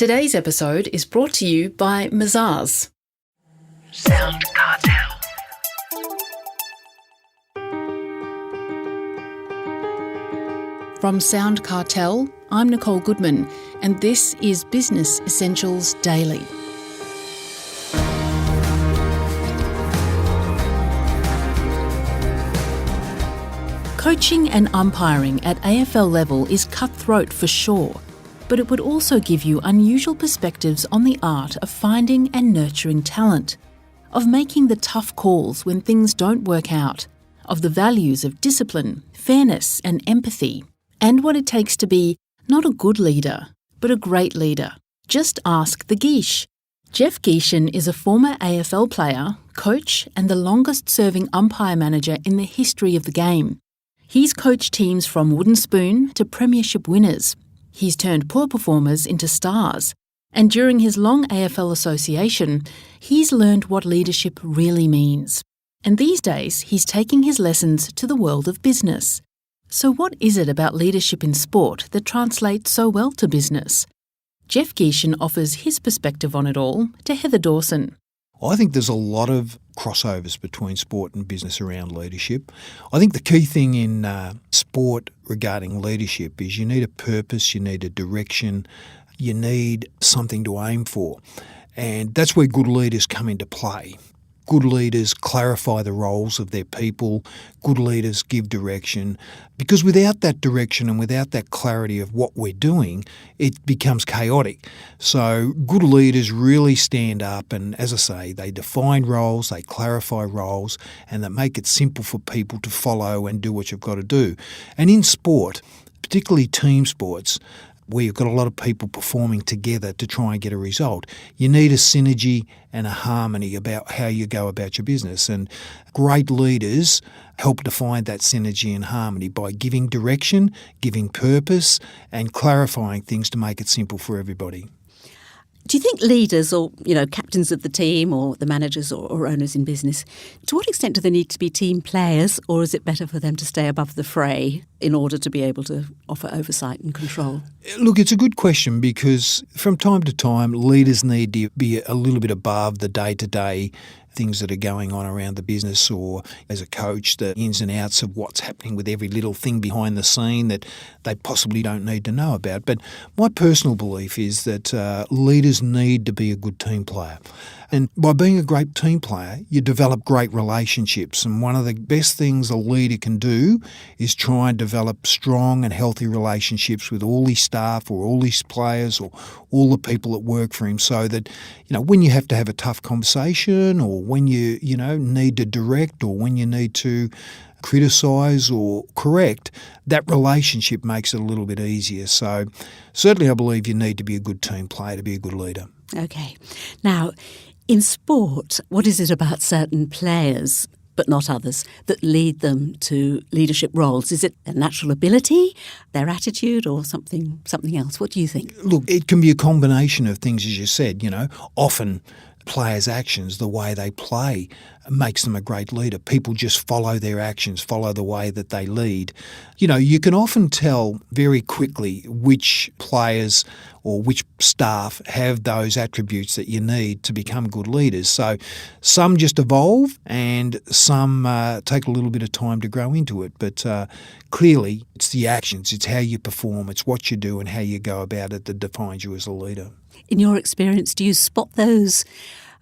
Today's episode is brought to you by Mazars. SoundCartel. From SoundCartel, I'm Nicole Goodman, and this is Business Essentials Daily. Coaching and umpiring at AFL level is cutthroat for sure, but it would also give you unusual perspectives on the art of finding and nurturing talent, of making the tough calls when things don't work out, of the values of discipline, fairness and empathy, and what it takes to be not a good leader, but a great leader. Just ask the Giesch. Jeff Gieschen is a former AFL player, coach and the longest-serving umpire manager in the history of the game. He's coached teams from wooden spoon to premiership winners. He's turned poor performers into stars. And during his long AFL association, he's learned what leadership really means. And these days, he's taking his lessons to the world of business. So what is it about leadership in sport that translates so well to business? Jeff Gieschen offers his perspective on it all to Heather Dawson. I think there's a lot of crossovers between sport and business around leadership. I think the key thing in sport regarding leadership is you need a purpose, you need a direction, you need something to aim for. And that's where good leaders come into play. Good leaders clarify the roles of their people. Good leaders give direction. Because without that direction and without that clarity of what we're doing, it becomes chaotic. So good leaders really stand up and, as I say, they define roles, they clarify roles, and they make it simple for people to follow and do what you've got to do. And in sport, particularly team sports, where you've got a lot of people performing together to try and get a result, you need a synergy and a harmony about how you go about your business. And great leaders help define that synergy and harmony by giving direction, giving purpose, and clarifying things to make it simple for everybody. Do you think leaders or, captains of the team or the managers or owners in business, to what extent do they need to be team players, or is it better for them to stay above the fray in order to be able to offer oversight and control? Look, it's a good question because from time to time, leaders need to be a little bit above the day-to-day things that are going on around the business, or as a coach, the ins and outs of what's happening with every little thing behind the scene that they possibly don't need to know about. But my personal belief is that leaders need to be a good team player. And by being a great team player, you develop great relationships. And one of the best things a leader can do is try and develop strong and healthy relationships with all his staff or all his players or all the people that work for him, so that, when you have to have a tough conversation, or when you, need to direct, or when you need to criticise or correct, that relationship makes it a little bit easier. So certainly I believe you need to be a good team player to be a good leader. Okay. Now, in sport, what is it about certain players, but not others, that lead them to leadership roles? Is it a natural ability, their attitude, or something else? What do you think? Look, it can be a combination of things, as you said. Often players' actions, the way they play, makes them a great leader. People just follow their actions, follow the way that they lead. You can often tell very quickly which players or which staff have those attributes that you need to become good leaders. So some just evolve and some take a little bit of time to grow into it. But clearly it's the actions, it's how you perform, it's what you do and how you go about it that defines you as a leader. In your experience, do you spot those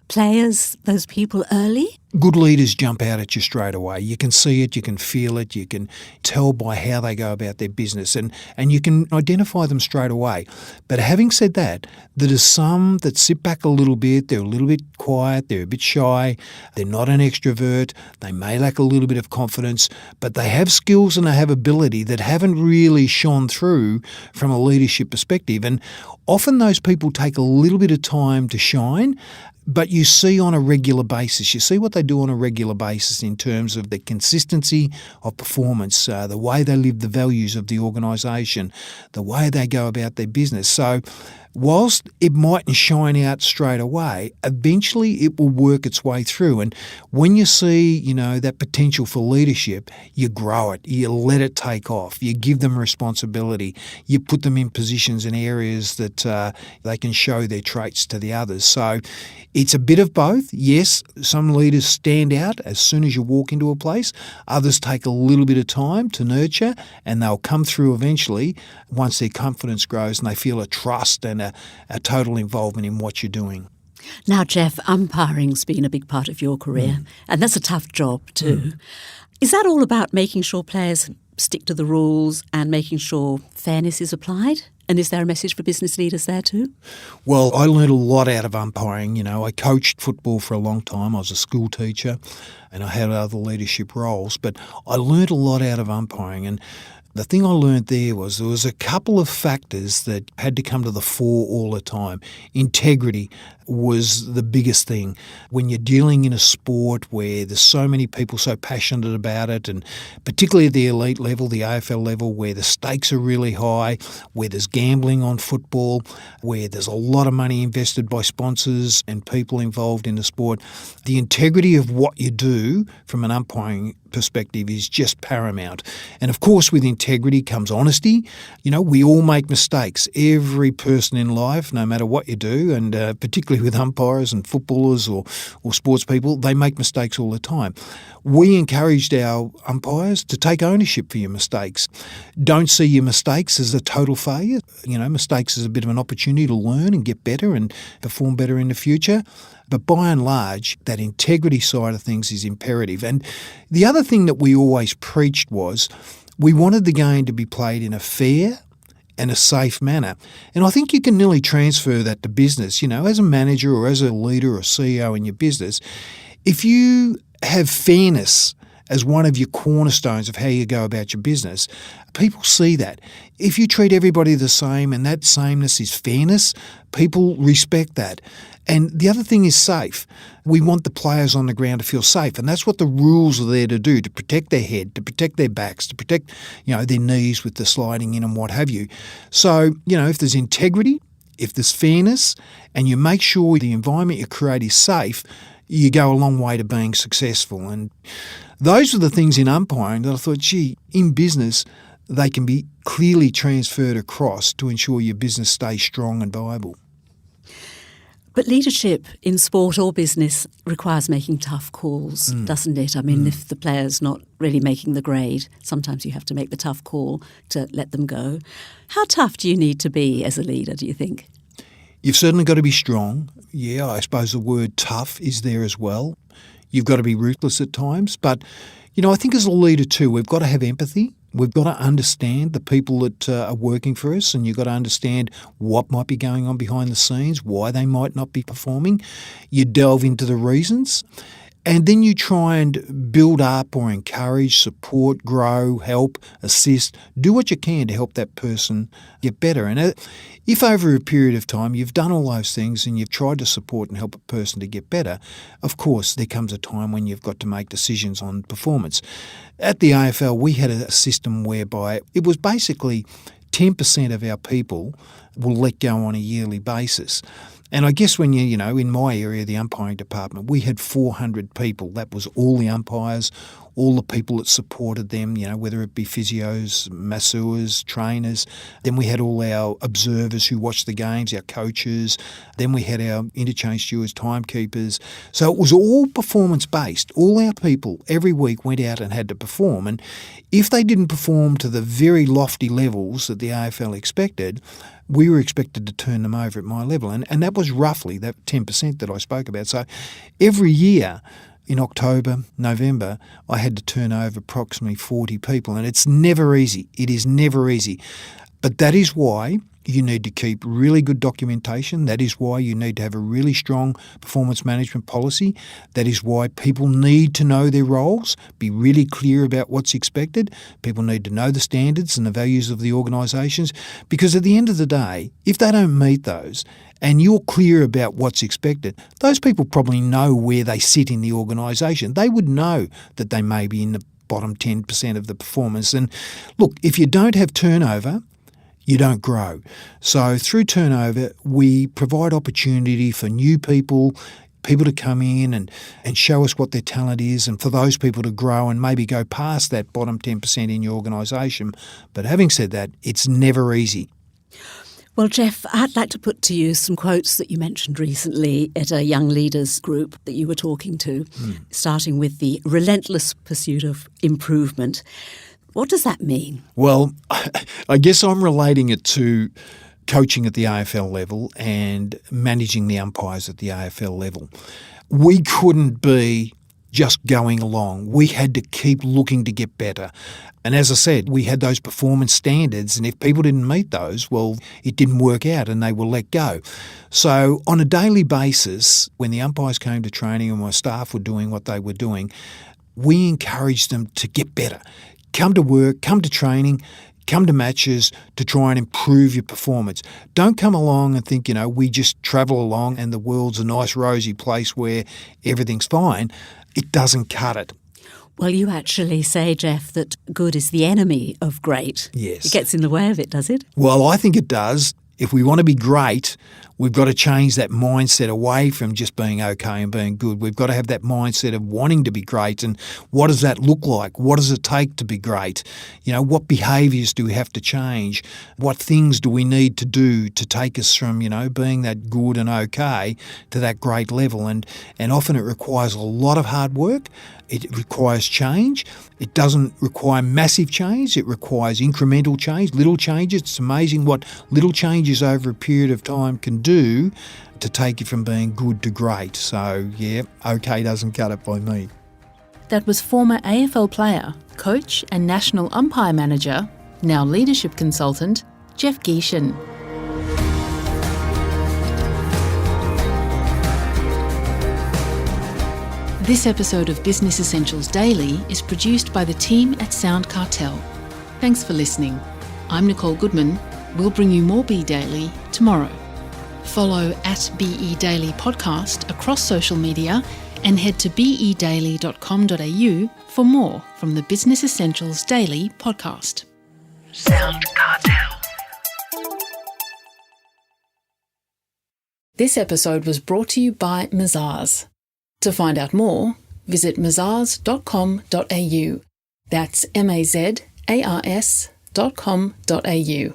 players, those people early? Good leaders jump out at you straight away. You can see it, you can feel it, you can tell by how they go about their business, and you can identify them straight away. But having said that, there are some that sit back a little bit, they're a little bit quiet, they're a bit shy, they're not an extrovert, they may lack a little bit of confidence, but they have skills and they have ability that haven't really shone through from a leadership perspective. And often those people take a little bit of time to shine, but you see on a regular basis, you see what they do on a regular basis in terms of the consistency of performance, the way they live the values of the organisation, the way they go about their business. So whilst it mightn't shine out straight away, eventually it will work its way through. And when you see, that potential for leadership, you grow it, you let it take off, you give them responsibility, you put them in positions in areas that they can show their traits to the others. So it's a bit of both. Yes, some leaders stand out as soon as you walk into a place. Others take a little bit of time to nurture, and they'll come through eventually once their confidence grows and they feel a trust and a total involvement in what you're doing. Now, Jeff, umpiring's been a big part of your career, and that's a tough job too. Is that all about making sure players stick to the rules and making sure fairness is applied? And is there a message for business leaders there too? Well, I learned a lot out of umpiring. I coached football for a long time. I was a school teacher and I had other leadership roles, but I learned a lot out of umpiring. And the thing I learned there was a couple of factors that had to come to the fore all the time. Integrity was the biggest thing. When you're dealing in a sport where there's so many people so passionate about it, and particularly at the elite level, the AFL level, where the stakes are really high, where there's gambling on football, where there's a lot of money invested by sponsors and people involved in the sport, the integrity of what you do from an umpiring perspective is just paramount. And of course, with integrity comes honesty. We all make mistakes. Every person in life, no matter what you do, and particularly with umpires and footballers or sports people, they make mistakes all the time. We encouraged our umpires to take ownership for your mistakes. Don't see your mistakes as a total failure. Mistakes as a bit of an opportunity to learn and get better and perform better in the future. But by and large, that integrity side of things is imperative. And the other thing that we always preached was we wanted the game to be played in a fair and a safe manner. And I think you can nearly transfer that to business. As a manager or as a leader or CEO in your business, if you have fairness as one of your cornerstones of how you go about your business, people see that. If you treat everybody the same and that sameness is fairness, people respect that. And the other thing is safe. We want the players on the ground to feel safe, and that's what the rules are there to do, to protect their head, to protect their backs, to protect their knees with the sliding in and what have you. So, if there's integrity, if there's fairness, and you make sure the environment you create is safe, you go a long way to being successful. And those are the things in umpiring that I thought, in business, they can be clearly transferred across to ensure your business stays strong and viable. But leadership in sport or business requires making tough calls, doesn't it? I mean, if the player's not really making the grade, sometimes you have to make the tough call to let them go. How tough do you need to be as a leader, do you think? You've certainly got to be strong. Yeah, I suppose the word tough is there as well. You've got to be ruthless at times. But, I think as a leader too, we've got to have empathy. We've got to understand the people that are working for us, and you've got to understand what might be going on behind the scenes, why they might not be performing. You delve into the reasons, and then you try and build up or encourage, support, grow, help, assist, do what you can to help that person get better. And if over a period of time you've done all those things and you've tried to support and help a person to get better, of course there comes a time when you've got to make decisions on performance. At the AFL, we had a system whereby it was basically 10% of our people will let go on a yearly basis. And I guess when in my area, the umpiring department, we had 400 people. That was all the umpires, all the people that supported them, whether it be physios, masseurs, trainers. Then we had all our observers who watched the games, our coaches. Then we had our interchange stewards, timekeepers. So it was all performance-based. All our people every week went out and had to perform. And if they didn't perform to the very lofty levels that the AFL expected, we were expected to turn them over at my level. And that was roughly that 10% that I spoke about. So every year in October, November, I had to turn over approximately 40 people. And it's never easy. It is never easy. But that is why you need to keep really good documentation. That is why you need to have a really strong performance management policy. That is why people need to know their roles, be really clear about what's expected. People need to know the standards and the values of the organisations, because at the end of the day, if they don't meet those and you're clear about what's expected, those people probably know where they sit in the organisation. They would know that they may be in the bottom 10% of the performance. And look, if you don't have turnover, you don't grow. So through turnover, we provide opportunity for new people to come in and show us what their talent is, and for those people to grow and maybe go past that bottom 10% in your organisation. But having said that, it's never easy. Well, Jeff, I'd like to put to you some quotes that you mentioned recently at a young leaders group that you were talking to, starting with the relentless pursuit of improvement. What does that mean? Well, I guess I'm relating it to coaching at the AFL level and managing the umpires at the AFL level. We couldn't be just going along. We had to keep looking to get better. And as I said, we had those performance standards, and if people didn't meet those, well, it didn't work out and they were let go. So on a daily basis, when the umpires came to training and my staff were doing what they were doing, we encouraged them to get better. Come to work, come to training, come to matches to try and improve your performance. Don't come along and think, we just travel along and the world's a nice rosy place where everything's fine. It doesn't cut it. Well, you actually say, Jeff, that good is the enemy of great. Yes. It gets in the way of it, does it? Well, I think it does. If we want to be great, we've got to change that mindset away from just being okay and being good. We've got to have that mindset of wanting to be great. And what does that look like? What does it take to be great? What behaviours do we have to change? What things do we need to do to take us from, being that good and okay to that great level? And often it requires a lot of hard work. It requires change. It doesn't require massive change. It requires incremental change, little changes. It's amazing what little changes over a period of time can do to take you from being good to great. So, yeah, okay doesn't cut it by me. That was former AFL player, coach and national umpire manager, now leadership consultant, Jeff Gieschen. This episode of Business Essentials Daily is produced by the team at SoundCartel. Thanks for listening. I'm Nicole Goodman. We'll bring you more Be Daily tomorrow. Follow @BE Daily Podcast across social media and head to bedaily.com.au for more from the Business Essentials Daily podcast. SoundCartel. This episode was brought to you by Mazars. To find out more, visit mazars.com.au. That's mazars.com.au.